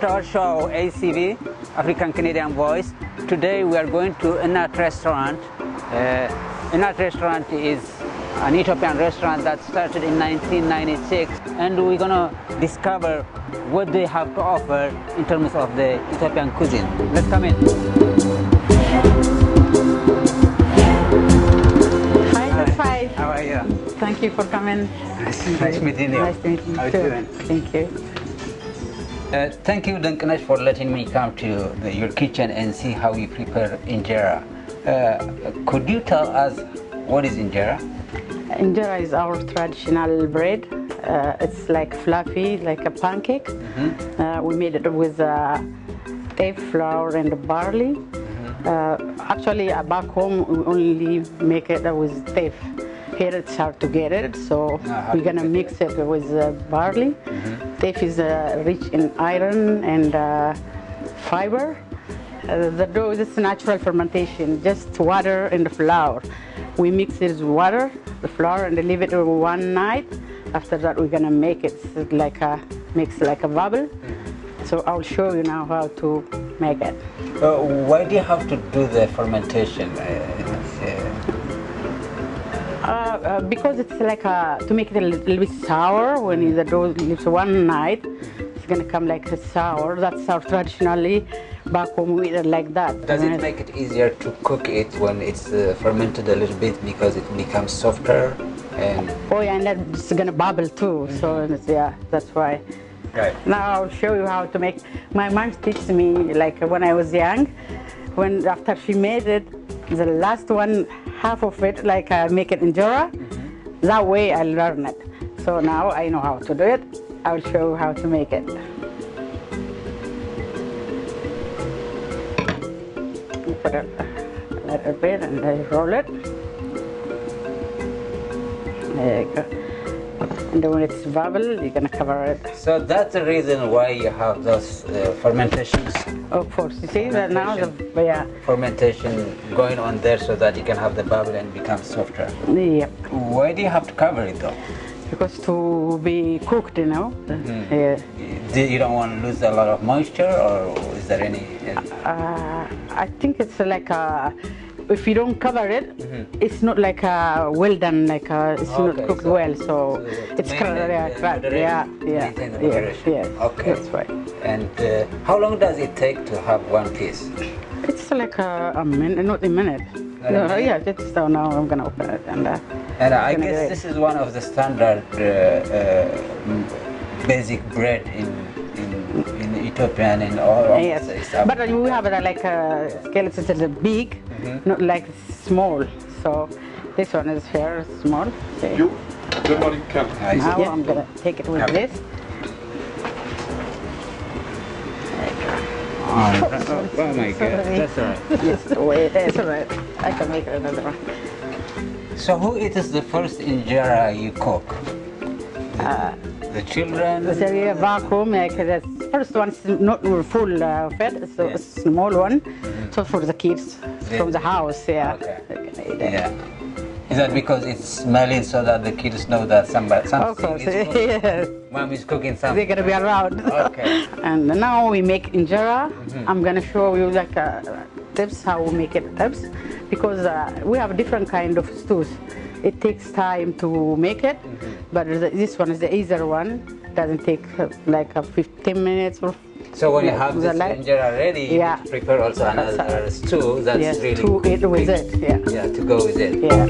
to our show, ACV, African Canadian Voice. Today we are going to Inat restaurant. Inat restaurant is an Ethiopian restaurant that started in 1996, and we're gonna discover what they have to offer in terms of the Ethiopian cuisine. Let's come in. Hi. How are you? Thank you for coming. Nice meeting you. Nice meeting you. How are you too. doing? Thank you. Thank you, Dankanesh, for letting me come to your kitchen and see how you prepare injera. Could you tell us what is injera? Injera is our traditional bread. It's like fluffy, like a pancake. We made it with teff flour and barley. Actually, back home we only make it with teff. Here it's hard to get it, so we're gonna mix it with barley. Teff is rich in iron and fiber. The dough is natural fermentation, just water and flour. We mix it with water, the flour, and leave it one night. After that, we're gonna make it like mix like a bubble. So I'll show you now how to make it. Why do you have to do the fermentation? Because it's like to make it a little bit sour. When the dough leaves one night, it's gonna come like sour. That's how traditionally back home we eat it like that. Does it make it easier to cook it when it's fermented a little bit because it becomes softer? Oh yeah, and it's gonna bubble too. So yeah, that's why. Right. Now I'll show you how to make. My mom teaches me like when I was young. When after she made it, the last one half of it like make it injera. That way I learn it. So now I know how to do it. I'll show you how to make it. You put it a little bit and I roll it. There you go. And then when it's bubble, you're gonna cover it. So that's the reason why you have those fermentations. Of course, you see that now yeah. Fermentation going on there so that you can have the bubble and become softer. Yep. Why do you have to cover it though? Because to be cooked, you know. Yeah. You don't want to lose a lot of moisture, or is there any? I think it's like if you don't cover it, it's not like well done, like it's not cooked well. So it's yeah. Okay, that's right. And how long does it take to have one piece? It's like a minute, not a minute. Yeah, just now I'm gonna open it and I guess this is one of the standard basic bread in Ethiopian and all. Yes, but we have like skeleton is big, not like small. So this one is here small. Okay. Now I'm gonna take it with this. Oh my God, that's all right. Yes, wait, that's all right. I can make another one. So who eats the first injera you cook? The children? The back home, like the first one is not full fed, so a small one. So for the kids from the house, yeah. Okay. Yeah. Is that because it's smelling so that the kids know that something of course, is cooking? yes. Mom is cooking something. They're gonna be around. Okay. And now we make injera. I'm gonna show you like tips how we make it tips, because we have different kind of stews. It takes time to make it, but this one is the easier one. Doesn't take like 15 minutes or. So when you have this injera ready, you prepare also another stew that's really to eat with it. Yeah, to go with it. Yeah.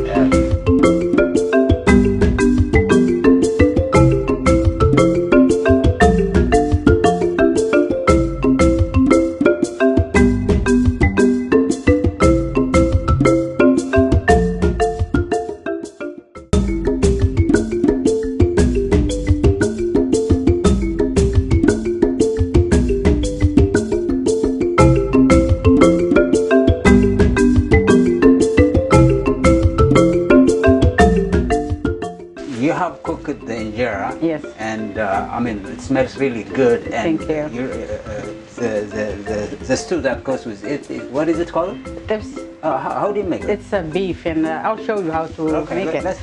The injera, yes, and I mean it smells really good. And thank you. The stew that goes with it, what is it called? How do you make it? It's a beef, and I'll show you how to make it. Let's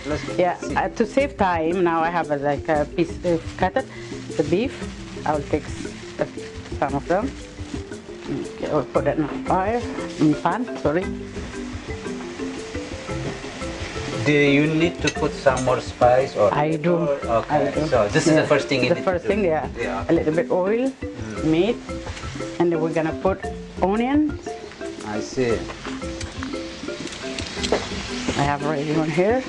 to save time, now I have like a piece of cut it, the beef. I'll take some of them. Okay, we'll put it in a fire, in pan, sorry. Do you need to put some more spice or? I do. Okay, I do. so this is the first thing you The need first to do. thing, yeah. A little bit oil, meat, and then we're gonna put onions. I see. I have already one here.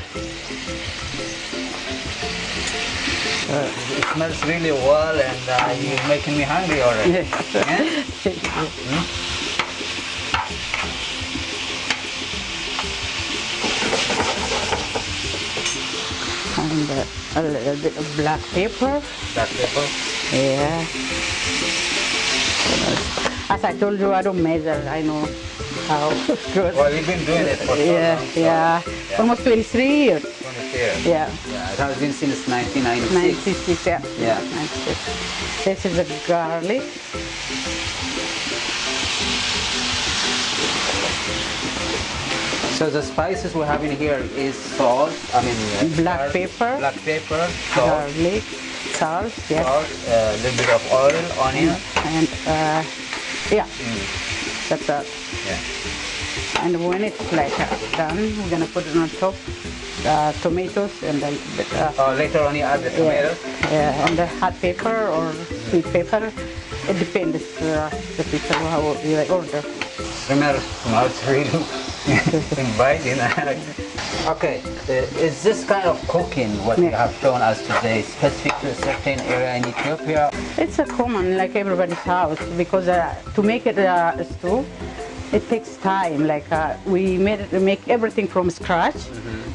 It smells really well, and you're making me hungry already. Yeah? And a little bit of black pepper. Black pepper? Yeah. As I told you, I don't measure. I know how good. Well, you've been doing it for so long. So, yeah. Almost 23 years. 23 years. Yeah. Yeah, it has been since 1996. 96, yeah. Yeah. 96. This is the garlic. So the spices we have in here is salt, Black pepper. black pepper, salt, Garlic, salt, yes. salt, a little bit of oil, onion. And yeah, that's all. Yeah. And when it's like done, we're gonna put it on top tomatoes and then Later on you add the tomatoes. yeah, and the hot pepper or sweet pepper. It depends the people how you like order. Smells really inviting. Okay, is this kind of cooking what you have shown us today specific to a certain area in Ethiopia? It's a common like everybody's house because to make it a stew, it takes time. Like we make everything from scratch,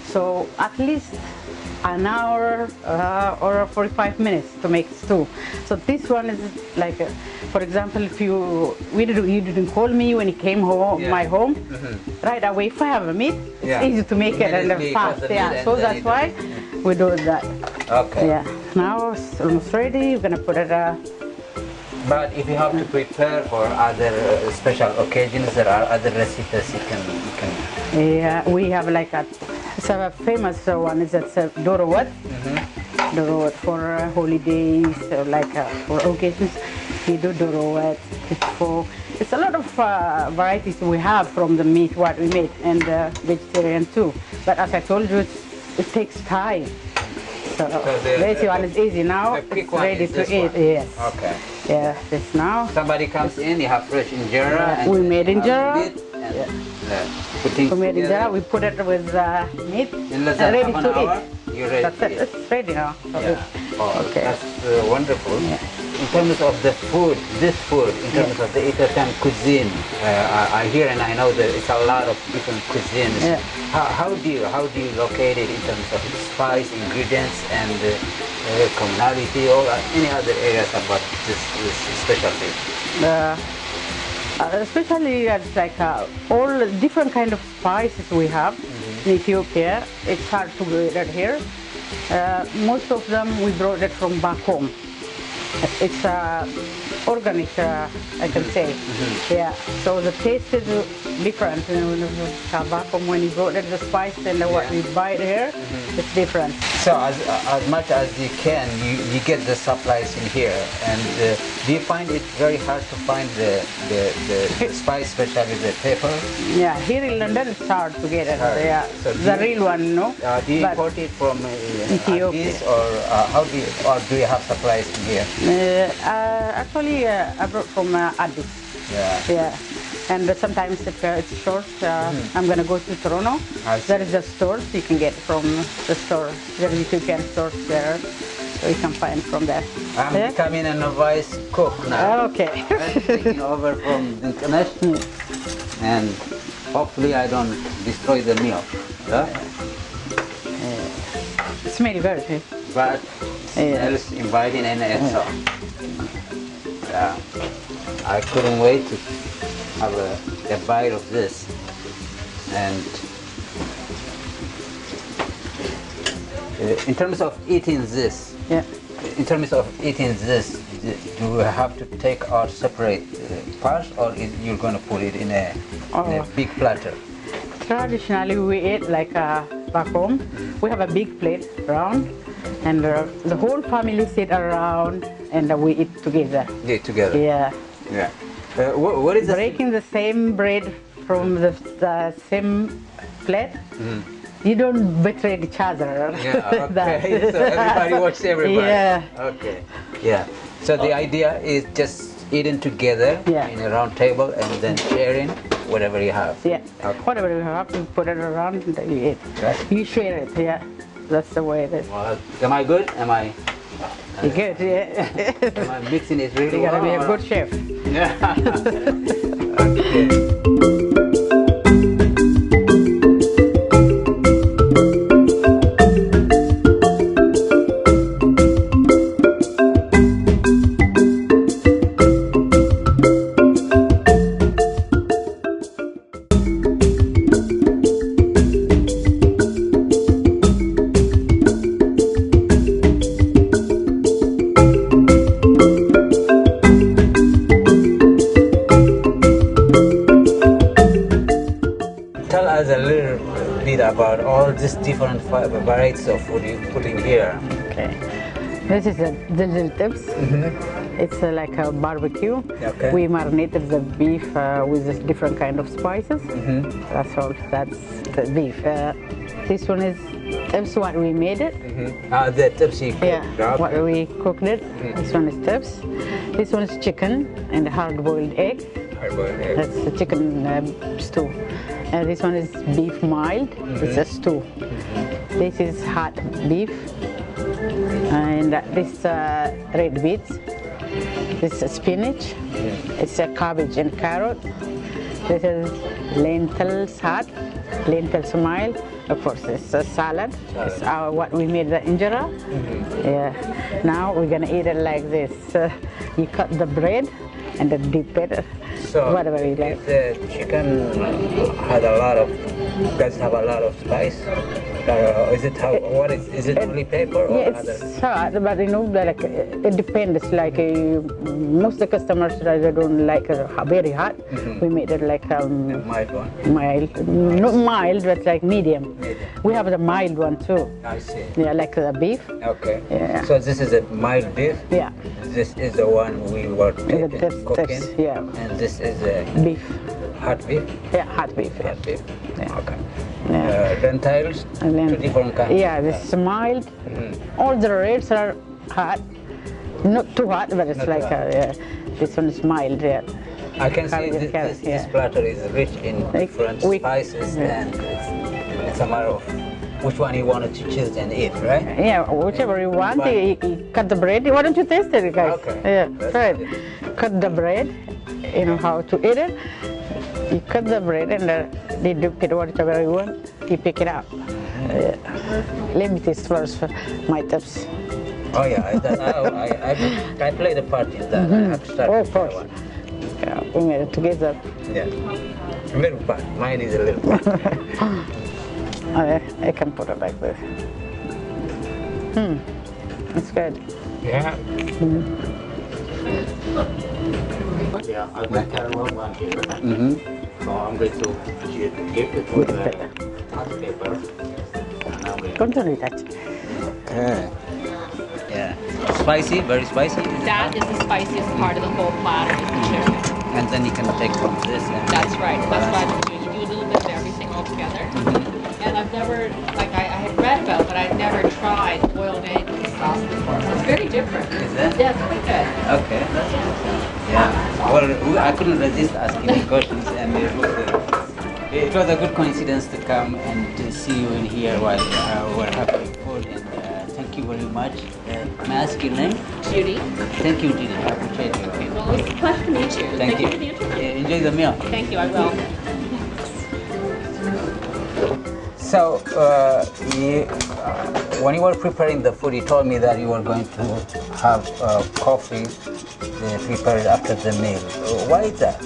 so at least an hour or 45 minutes to make stew. So this one is like, for example, if you didn't call me when you came home, my home, right away. If I have a meat, it's easy to make it and fast. Yeah, so that's why we do that. Okay. Yeah. Now it's almost ready. We're gonna put it. But if you have to prepare for other special occasions, there are other recipes you can. Yeah, we have like it's a famous one is that Doro what? Doro what for holidays or like for occasions. We do Doro what. It's a lot of varieties we have from the meat what we made and vegetarian too. But as I told you, it takes time. So this one is easy now. It's ready to eat. Yes. Okay. Yeah, this now. Somebody comes in, you have fresh injera. We made injera. We made injera. We put it with meat. In less than ready half an to hour, eat. you're ready. That's it. It's ready now. So okay. That's wonderful. Yeah. In terms of the food, this food, in terms of the Ethiopian cuisine, I hear and I know that it's a lot of different cuisines. Yeah. How do you locate it in terms of spice, ingredients, and communality, or any other areas about this specialty? Especially like all different kind of spices we have in Ethiopia. It's hard to get it here. Most of them we brought it from back home. It's organic, I can say. Yeah. So the taste is different. Back home when you brought it, the spice and what we buy it here, it's different. So as much as you can, you get the supplies in here. And do you find it very hard to find the spice, especially the pepper? Yeah, here in London it's hard to get it. Yeah, so the real one, no. Do you import it from Ethiopia, or how do you have supplies in here? Actually, I brought from Addis. Yeah. Yeah. And sometimes if it's short, I'm going to go to Toronto. There is a store, so you can get from the store. There is Ethiopian stores there, so you can find from there. I'm becoming a novice cook now. Okay. I'm taking over from international, and hopefully I don't destroy the meal. Yeah? It smells good. But it smells inviting in itself. Yeah. I couldn't wait to have a bite of this. And in terms of eating this, do we have to take our separate parts, or you're going to put it in a big platter? Traditionally, we eat like back home. We have a big plate round, and the whole family sit around and we eat together. Yeah, together. Yeah. Yeah. What is breaking the same bread from the same plate? You don't betray each other. Yeah, okay. So everybody watches everybody. Yeah. Okay. Yeah. So the idea is just eating together in a round table and then sharing whatever you have. Yeah. Okay. Whatever you have, you put it around and you eat. Right. You share it. Yeah. That's the way it is. Well, am I good? Am I? You're good. Yeah. Am I mixing it really You gotta well? be a good chef. Yeah. Okay. Tell us a little bit about all these different varieties of food you put in here. Okay. This is a dill tips. It's like a barbecue. Okay. We marinated the beef with this different kind of spices. That's all. That's the beef. This one is tips. What we made it. The tips you cooked. Yeah. What we cooked it. This one is tips. This one is chicken and hard-boiled egg. Hard-boiled egg. That's the chicken stew. This one is beef mild. It's a stew. This is hot beef. And this red beets. This is spinach. It's a cabbage and carrot. This is lentils hot. Lentils mild. Of course, it's a salad. It's what we made the injera. Yeah. Now we're gonna eat it like this. You cut the bread and then dip it. So whatever you like. The chicken has a lot of, does have a lot of spice? Is it is it only pepper or yeah, other? it's hot, but you know, like it depends. Like most of the customers they don't like very hot. We made it like A mild one. mild, not mild, but like medium. We have the mild one too. I see. Yeah, like the beef. Okay. Yeah. So this is a mild beef. Yeah. This is the one we were cooking. Yeah. And this is a Beef. hot beef. Yeah, hot beef. Yeah. Hot beef. Yeah. Okay. Yeah. Lentils. And then, Two different kinds. yeah, this is mild. All the reds are hot. Not too hot, but it's Not like too hot. yeah. This one is mild. Yeah. I can see Carrot, this yeah. platter is rich in different spices, yeah. and it's a matter of which one you wanted to choose and eat, right? Yeah, whichever you want. You cut the bread. Why don't you taste it, guys? Okay. Yeah, try it. Cut the bread. You know how to eat it. You cut the bread and they dip it whatever you want. You pick it up. Let me taste first for my tips. Oh yeah, I played a part in that. I have to start Oh, with of that course. one. Yeah, we made it together. Yeah, a little part. Mine is a little part. I can put it like this. It's good. Yeah. Yeah, I've got caramel one here. So I'm going to give it with hot pepper. And I'm going to Continue touch. Okay. Yeah. Spicy, very spicy. That is the spiciest part of the whole platter, is the chicken. And then you can take from this. And That's right. That's what I'm doing. You do a little bit of everything all together. And I've never, like I had read about, but I'd never tried boiled egg with sauce before. So it's very different. Is it? Yeah, it's quite good. Okay, that's awesome. Yeah. Well, I couldn't resist asking questions, and it was a good coincidence to come and to see you in here while we're having food. And thank you very much. May I ask your name? Judy. Thank you, Judy. I appreciate you. Okay, well, it was a pleasure to meet you. Thank you. For the interview. Enjoy the meal. Thank you, I will. So, when you were preparing the food, you told me that you were going to have coffee prepared after the meal. Why is that?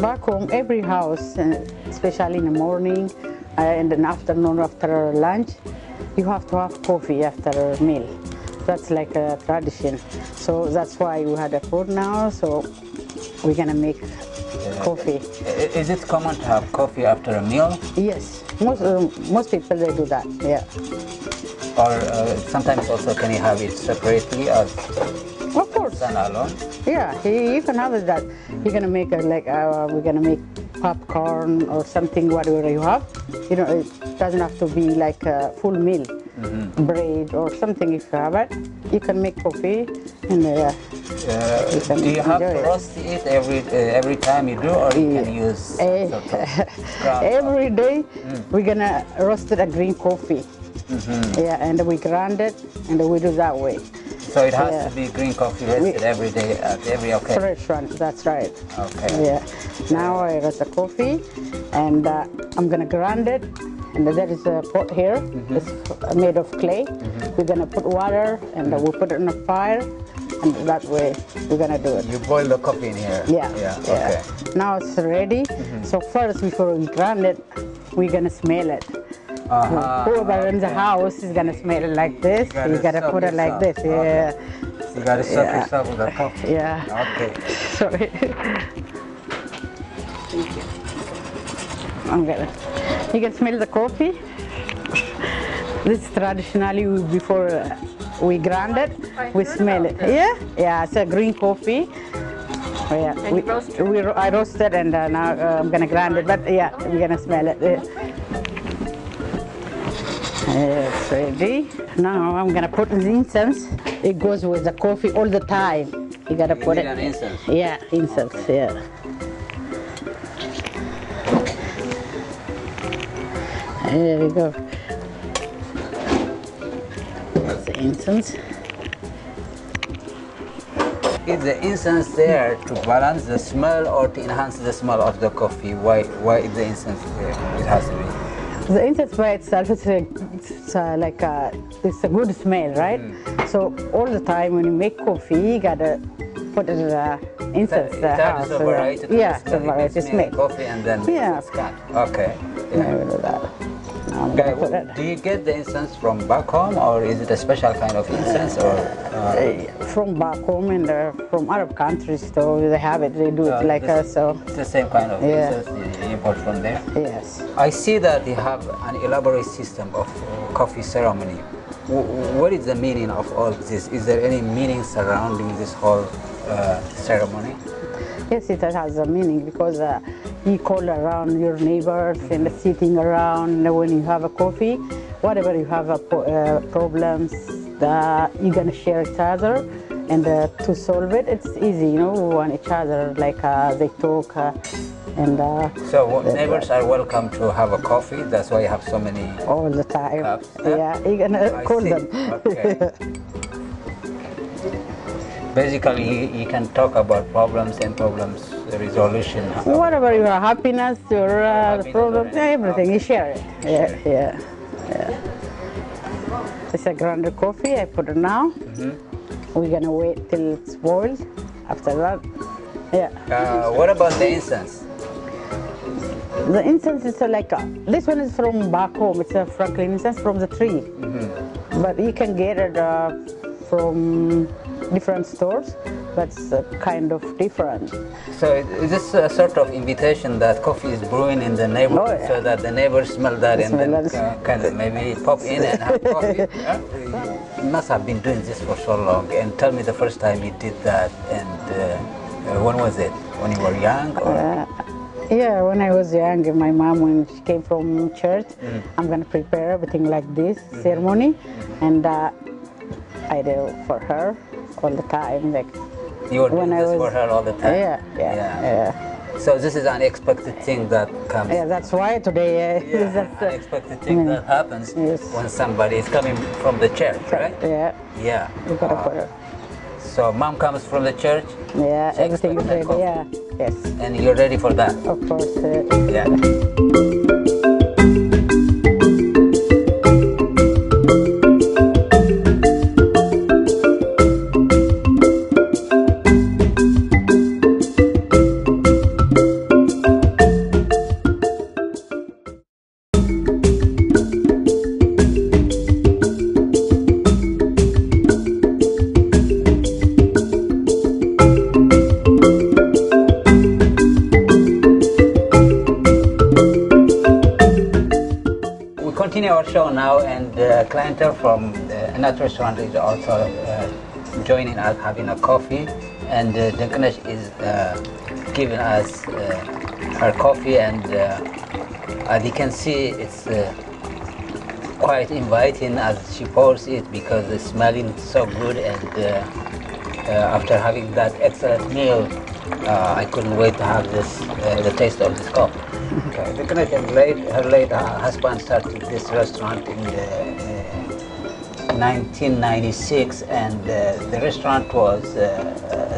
Back home, every house, especially in the morning and in the afternoon after lunch, you have to have coffee after a meal. That's like a tradition. So that's why we had a food now. So we're gonna make coffee. Is it common to have coffee after a meal? Yes, most people they do that. Yeah. Or sometimes also can you have it separately as Of course. stand alone? Yeah, you can have that. You're gonna make we're gonna make popcorn or something, whatever you have. You know, it doesn't have to be like a full meal. Bread or something. If you have it, you can make coffee, and you can do you have enjoy to it. roast it every time you do, or you can use sort of ground Every day we're gonna roast a green coffee. Yeah, and we grind it, and we do that way. So it has to be green coffee roasted every day at every occasion. Fresh one, that's right. Okay. Yeah. Now I roast the coffee, and I'm gonna grind it. And there is a pot here. It's made of clay. We're gonna put water, and we'll put it on the fire, and that way we're gonna do it. You boil the coffee in here. Yeah. Okay. Now it's ready. So first, before we grind it, we're gonna smell it. Whoever in the house is gonna smell it like this. You gotta put it like this. Yeah. So you gotta soak yourself with the coffee. Yeah. Okay. Sorry. I'm gonna. You can smell the coffee. This traditionally before we grind it, we smell it. Yeah, yeah. It's a green coffee. Yeah, And you roast it? I roasted, and now I'm gonna grind it. But yeah, we're gonna smell it. It's ready. Now I'm gonna put in the incense. It goes with the coffee all the time. You gotta put it. An incense. Yeah, incense. Okay. Yeah. There we go. That's the incense. Is the incense there to balance the smell or to enhance the smell of the coffee? Why is the incense there? It has to be. The incense by itself, it's a good smell, right? So all the time when you make coffee, you gotta put it in the incense. It has a variety. Yeah, it's a variety smell. Coffee and then Yeah. it's cut. Okay. Now we do that. Now I'm Okay, gonna put it. do you get the incense from back home, or is it a special kind of incense, or? From back home and from Arab countries, though they have it. They do it like us. So It's the same kind of incense you import from there. yes. I see that you have an elaborate system of coffee ceremony. What is the meaning of all this? Is there any meaning surrounding this whole ceremony? Yes, it has a meaning because you call around your neighbors and sitting around when you have a coffee, whatever you have problems, you're gonna share each other, and to solve it, it's easy. You know, we want each other, like they talk, and. So neighbors are welcome to have a coffee. That's why you have so many. All the time. Cups, Yeah, you're gonna call see. them. Okay. Basically, you can talk about problems and problems resolution. Whatever your happiness, your problems, or everything, you share it. Yeah. It's a grinder coffee. I put it now. We're gonna wait till it's boiled. After that, What about the incense? the incense is this one is from back home. It's a Franklin incense from the tree, but you can get it from different stores, but it's kind of different. So is this a sort of invitation that coffee is brewing in the neighborhood, so that the neighbors smell that and then kind of maybe pop in and have coffee? You must have been doing this for so long. And tell me the first time you did that, and when was it? When you were young? Or? Yeah, when I was young, my mom, when she came from church, I'm gonna prepare everything like this ceremony, and I do for her all the time. Like You were doing this for her all the time? Yeah. So this is an unexpected thing that comes. Yeah, that's why today An unexpected thing that happens when somebody is coming from the church, right? Yeah. Yeah. You gotta put it. So mom comes from the church. Yeah, She everything is expects ready. that Yeah. Yes. And you're ready for that. Of course. Yeah. Continue our show now, and the clientele from another restaurant is also joining us having a coffee, and Dinkanesh is giving us her coffee, and as you can see, it's quite inviting as she pours it because it's smelling so good, and after having that excellent meal, I couldn't wait to have this, the taste of this coffee. Okay. Her late husband started this restaurant in 1996, and the restaurant was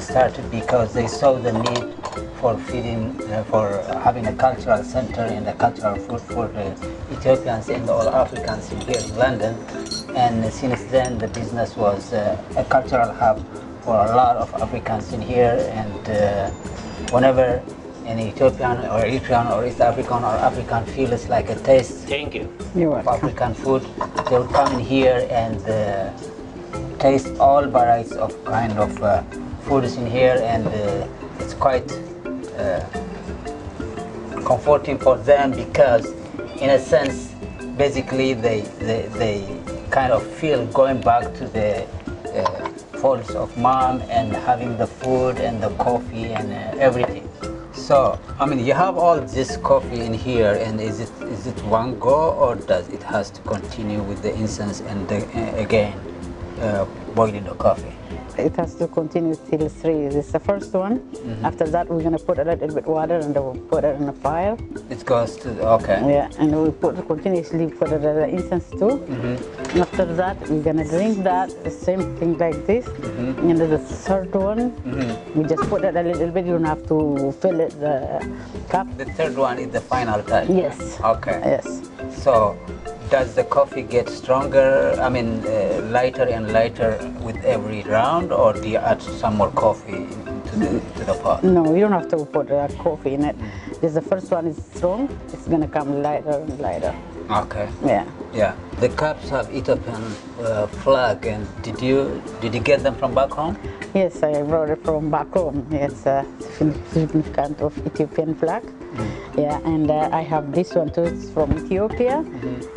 started because they saw the need for feeding, for having a cultural center and a cultural food for the Ethiopians and all Africans here in London. And since then, the business was a cultural hub for a lot of Africans in here. And whenever an Ethiopian or Eritrean or East African or African feels like a taste of African food, they would come in here and taste all varieties of kind of foods in here, and it's quite comforting for them because, in a sense, basically they kind of feel going back to the folds of mom and having the food and the coffee and everything. So, I mean, you have all this coffee in here, and is it one go, or does it has to continue with the incense and again boiling the coffee? It has to continue till 3. This is the first one. After that, we're gonna put a little bit water and then we'll put it in the fire. It goes to okay. Yeah, and we continuously put it the incense too. And after that, we're gonna drink that the same thing like this. And the third one, we just put it a little bit. You don't have to fill it the cup. The third one is the final touch. Yes. Okay. Yes. So, does the coffee get stronger, I mean lighter and lighter with every round, or do you add some more coffee to the pot? No, you don't have to put coffee in it. This the first one is strong, it's going to come lighter and lighter. Okay. Yeah. Yeah. The cups have Ethiopian flag, and did you get them from back home? Yes, I brought it from back home. It's a significant of Ethiopian flag. Yeah, and I have this one too. It's from Ethiopia.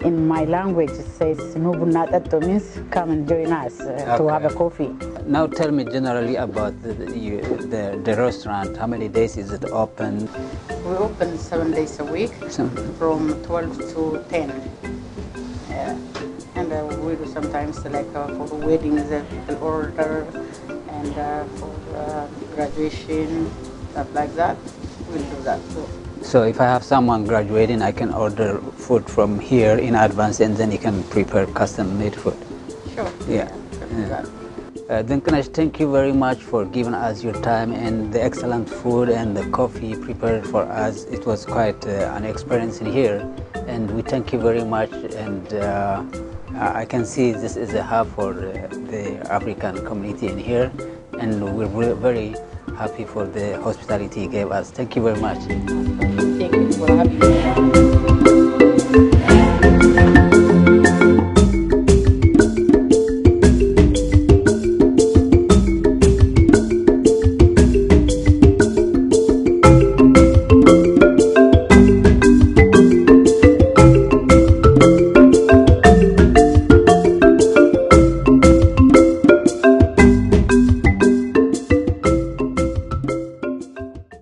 In my language, it says "Nubunatato," means come and join us to have a coffee. Now tell me generally about the restaurant. How many days is it open? We open 7 days a week, from 12 to 10. Yeah, and we do sometimes like for weddings, people order, and for graduation, stuff like that. We'll do that too. So if I have someone graduating, I can order food from here in advance, and then you can prepare custom-made food. Sure. Yeah. Dinkanesh, thank you very much for giving us your time and the excellent food and the coffee prepared for us. It was quite an experience in here, and we thank you very much. And I can see this is a hub for the African community in here, and we're very happy for the hospitality you gave us. Thank you very much. Thank you for having me.